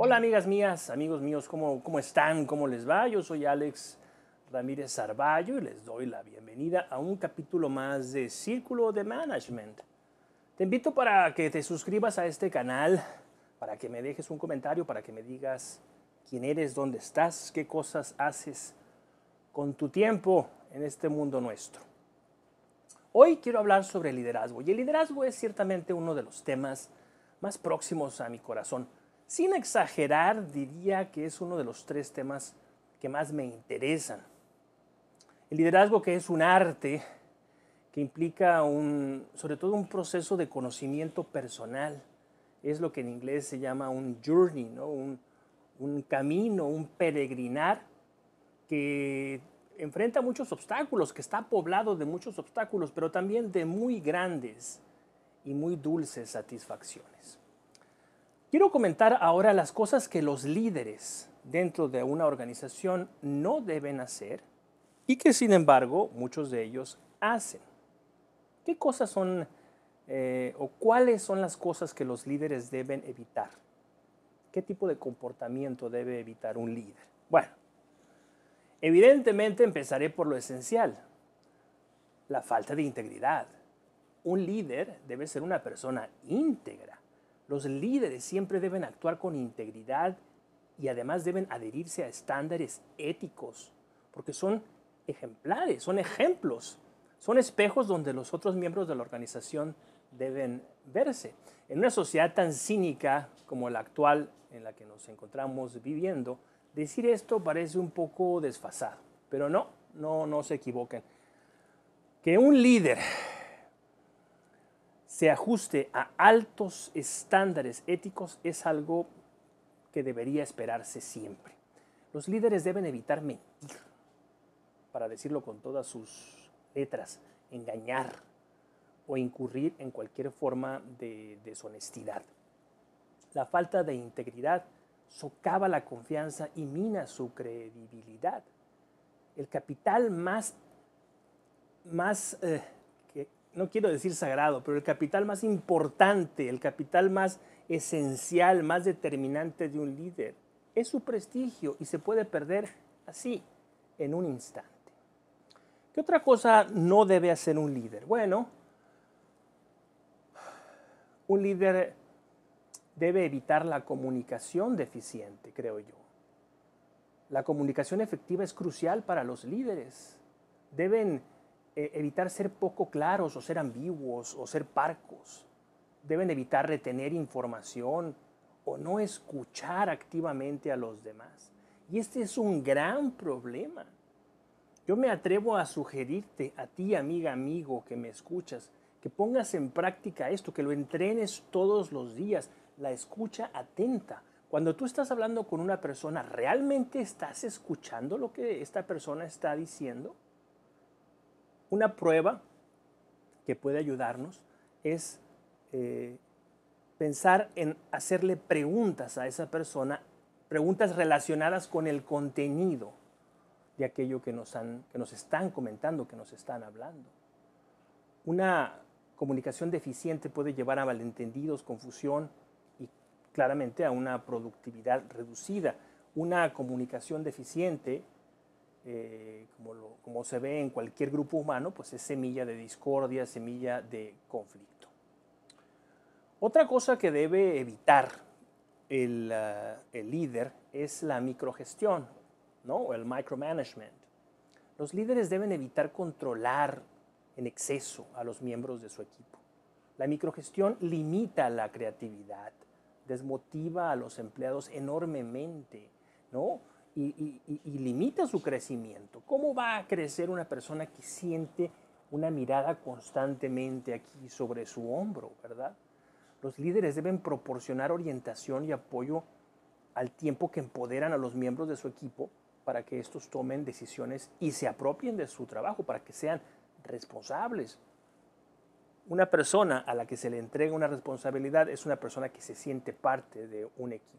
Hola amigas mías, amigos míos, ¿cómo están? ¿Cómo les va? Yo soy Alex Ramírez Sarballo y les doy la bienvenida a un capítulo más de Círculo de Management. Te invito para que te suscribas a este canal, para que me dejes un comentario, para que me digas quién eres, dónde estás, qué cosas haces con tu tiempo en este mundo nuestro. Hoy quiero hablar sobre liderazgo y el liderazgo es ciertamente uno de los temas más próximos a mi corazón. Sin exagerar, diría que es uno de los 3 temas que más me interesan. El liderazgo, que es un arte que implica sobre todo un proceso de conocimiento personal, es lo que en inglés se llama un journey, ¿no? un camino, un peregrinar que enfrenta muchos obstáculos, que está poblado de muchos obstáculos, pero también de muy grandes y muy dulces satisfacciones. Quiero comentar ahora las cosas que los líderes dentro de una organización no deben hacer y que sin embargo muchos de ellos hacen. ¿Qué cosas son o cuáles son las cosas que los líderes deben evitar? ¿Qué tipo de comportamiento debe evitar un líder? Bueno, evidentemente empezaré por lo esencial, la falta de integridad. Un líder debe ser una persona íntegra. Los líderes siempre deben actuar con integridad y además deben adherirse a estándares éticos, porque son ejemplares, son ejemplos, son espejos donde los otros miembros de la organización deben verse. En una sociedad tan cínica como la actual en la que nos encontramos viviendo, decir esto parece un poco desfasado, pero no se equivoquen. Que un líder se ajuste a altos estándares éticos es algo que debería esperarse siempre. Los líderes deben evitar mentir, para decirlo con todas sus letras, engañar o incurrir en cualquier forma de deshonestidad. La falta de integridad socava la confianza y mina su credibilidad. El capital más no quiero decir sagrado, pero el capital más importante, el capital más esencial, más determinante de un líder es su prestigio y se puede perder así, en un instante. ¿Qué otra cosa no debe hacer un líder? Bueno, un líder debe evitar la comunicación deficiente, creo yo. La comunicación efectiva es crucial para los líderes. Deben evitar ser poco claros o ser ambiguos o ser parcos. Deben evitar retener información o no escuchar activamente a los demás. Y este es un gran problema. Yo me atrevo a sugerirte a ti, amiga, amigo, que me escuchas, que pongas en práctica esto, que lo entrenes todos los días, la escucha atenta. Cuando tú estás hablando con una persona, ¿realmente estás escuchando lo que esta persona está diciendo? Una prueba que puede ayudarnos es pensar en hacerle preguntas a esa persona, preguntas relacionadas con el contenido de aquello que nos están comentando, que nos están hablando. Una comunicación deficiente puede llevar a malentendidos, confusión y claramente a una productividad reducida. Una comunicación deficiente, como se ve en cualquier grupo humano, pues es semilla de discordia, semilla de conflicto. Otra cosa que debe evitar el líder es la microgestión, ¿no? O el micromanagement. Los líderes deben evitar controlar en exceso a los miembros de su equipo. La microgestión limita la creatividad, desmotiva a los empleados enormemente, ¿no? Y limita su crecimiento. ¿Cómo va a crecer una persona que siente una mirada constantemente aquí sobre su hombro, verdad? Los líderes deben proporcionar orientación y apoyo al tiempo que empoderan a los miembros de su equipo para que estos tomen decisiones y se apropien de su trabajo, para que sean responsables. Una persona a la que se le entrega una responsabilidad es una persona que se siente parte de un equipo.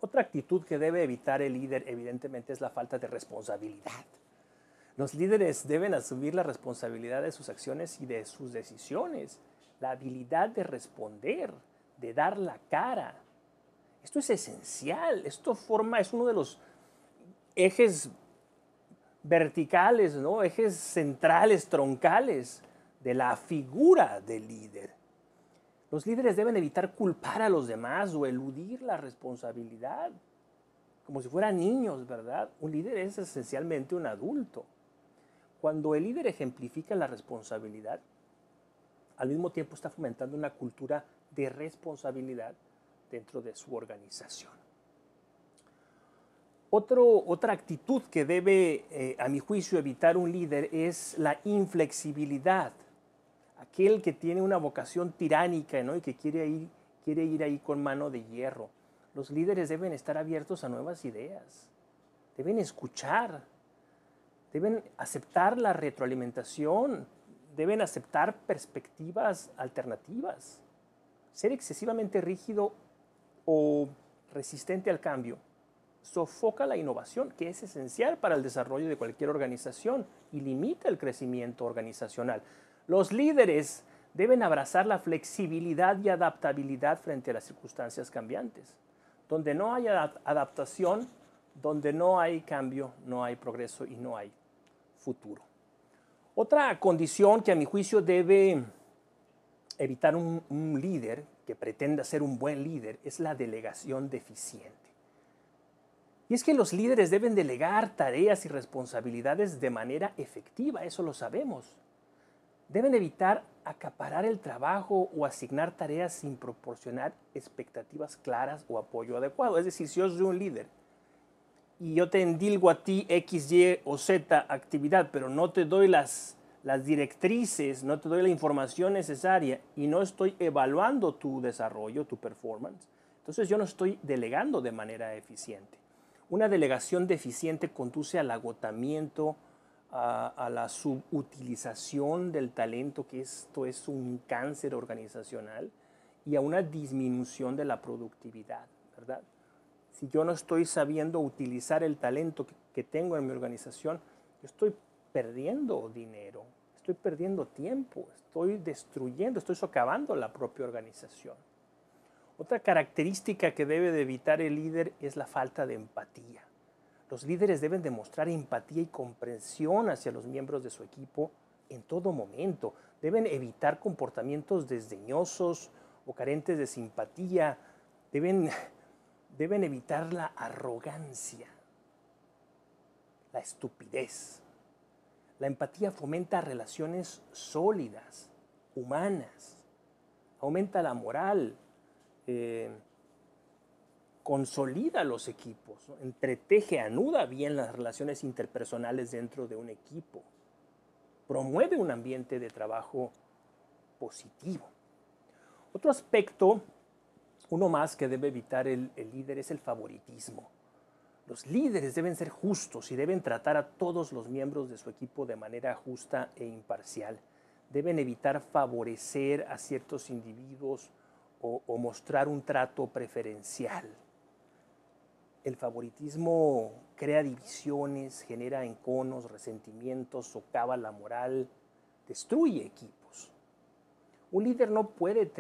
Otra actitud que debe evitar el líder, evidentemente, es la falta de responsabilidad. Los líderes deben asumir la responsabilidad de sus acciones y de sus decisiones, la habilidad de responder, de dar la cara. Esto es esencial, es uno de los ejes verticales, ¿no? Ejes centrales, troncales de la figura del líder. Los líderes deben evitar culpar a los demás o eludir la responsabilidad, como si fueran niños, ¿verdad? Un líder es esencialmente un adulto. Cuando el líder ejemplifica la responsabilidad, al mismo tiempo está fomentando una cultura de responsabilidad dentro de su organización. Otra actitud que debe, a mi juicio, evitar un líder es la inflexibilidad. Aquel que tiene una vocación tiránica, ¿no? Y que quiere ir ahí con mano de hierro. Los líderes deben estar abiertos a nuevas ideas, deben escuchar, deben aceptar la retroalimentación, deben aceptar perspectivas alternativas. Ser excesivamente rígido o resistente al cambio sofoca la innovación, que es esencial para el desarrollo de cualquier organización y limita el crecimiento organizacional. Los líderes deben abrazar la flexibilidad y adaptabilidad frente a las circunstancias cambiantes. Donde no hay adaptación, donde no hay cambio, no hay progreso y no hay futuro. Otra condición que a mi juicio debe evitar un líder que pretenda ser un buen líder es la delegación deficiente. Y es que los líderes deben delegar tareas y responsabilidades de manera efectiva, eso lo sabemos. Deben evitar acaparar el trabajo o asignar tareas sin proporcionar expectativas claras o apoyo adecuado. Es decir, si yo soy un líder y yo te endilgo a ti X, Y o Z actividad, pero no te doy las directrices, no te doy la información necesaria y no estoy evaluando tu desarrollo, tu performance, entonces yo no estoy delegando de manera eficiente. Una delegación deficiente conduce al agotamiento, a la subutilización del talento, que esto es un cáncer organizacional, y a una disminución de la productividad, ¿verdad? Si yo no estoy sabiendo utilizar el talento que tengo en mi organización, yo estoy perdiendo dinero, estoy perdiendo tiempo, estoy destruyendo, estoy socavando la propia organización. Otra característica que debe de evitar el líder es la falta de empatía. Los líderes deben demostrar empatía y comprensión hacia los miembros de su equipo en todo momento. Deben evitar comportamientos desdeñosos o carentes de simpatía. Deben evitar la arrogancia, la estupidez. La empatía fomenta relaciones sólidas, humanas, aumenta la moral, consolida los equipos, ¿no? Entreteje, anuda bien las relaciones interpersonales dentro de un equipo, promueve un ambiente de trabajo positivo. Otro aspecto, uno más que debe evitar el líder, es el favoritismo. Los líderes deben ser justos y deben tratar a todos los miembros de su equipo de manera justa e imparcial. Deben evitar favorecer a ciertos individuos o mostrar un trato preferencial. El favoritismo crea divisiones, genera enconos, resentimientos, socava la moral, destruye equipos. Un líder no puede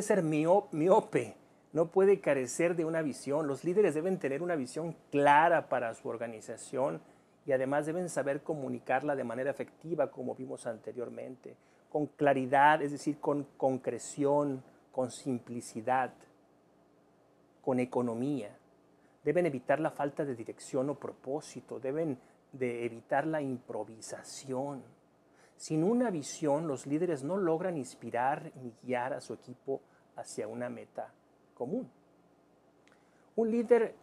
ser miope, no puede carecer de una visión. Los líderes deben tener una visión clara para su organización y además deben saber comunicarla de manera efectiva, como vimos anteriormente, con claridad, es decir, con concreción, con simplicidad, con economía. Deben evitar la falta de dirección o propósito, deben de evitar la improvisación. Sin una visión, los líderes no logran inspirar ni guiar a su equipo hacia una meta común. Un líder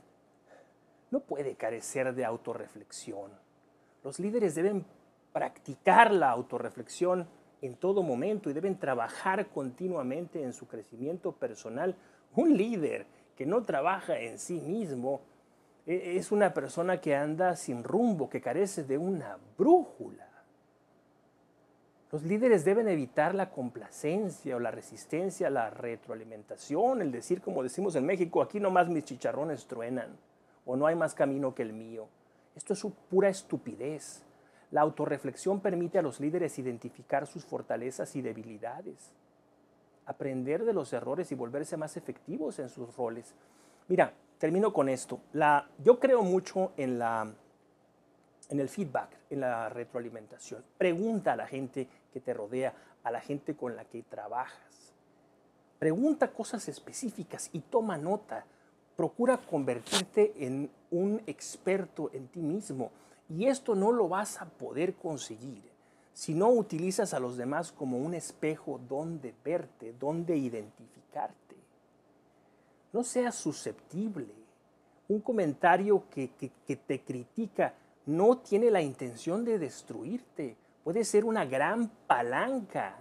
no puede carecer de autorreflexión. Los líderes deben practicar la autorreflexión en todo momento y deben trabajar continuamente en su crecimiento personal. Un líder que no trabaja en sí mismo es una persona que anda sin rumbo, que carece de una brújula. Los líderes deben evitar la complacencia o la resistencia a la retroalimentación, el decir, como decimos en México, aquí nomás mis chicharrones truenan, o no hay más camino que el mío. Esto es pura estupidez. La autorreflexión permite a los líderes identificar sus fortalezas y debilidades. aprender de los errores y volverse más efectivos en sus roles. Mira, termino con esto. Yo creo mucho en el feedback, en la retroalimentación. Pregunta a la gente que te rodea, a la gente con la que trabajas. Pregunta cosas específicas y toma nota. Procura convertirte en un experto en ti mismo. Y esto no lo vas a poder conseguir si no utilizas a los demás como un espejo donde verte, donde identificarte. No seas susceptible. Un comentario que te critica no tiene la intención de destruirte. Puede ser una gran palanca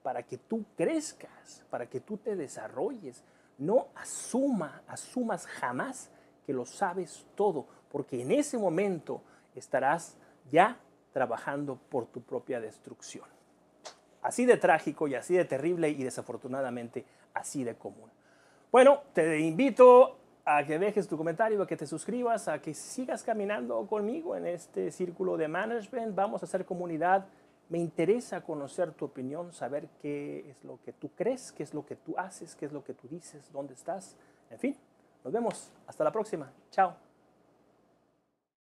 para que tú crezcas, para que tú te desarrolles. No asumas jamás que lo sabes todo, porque en ese momento estarás ya trabajando por tu propia destrucción. Así de trágico y así de terrible y desafortunadamente así de común. Bueno, te invito a que dejes tu comentario, a que te suscribas, a que sigas caminando conmigo en este círculo de management. Vamos a hacer comunidad. Me interesa conocer tu opinión, saber qué es lo que tú crees, qué es lo que tú haces, qué es lo que tú dices, dónde estás. En fin, nos vemos. Hasta la próxima. Chao.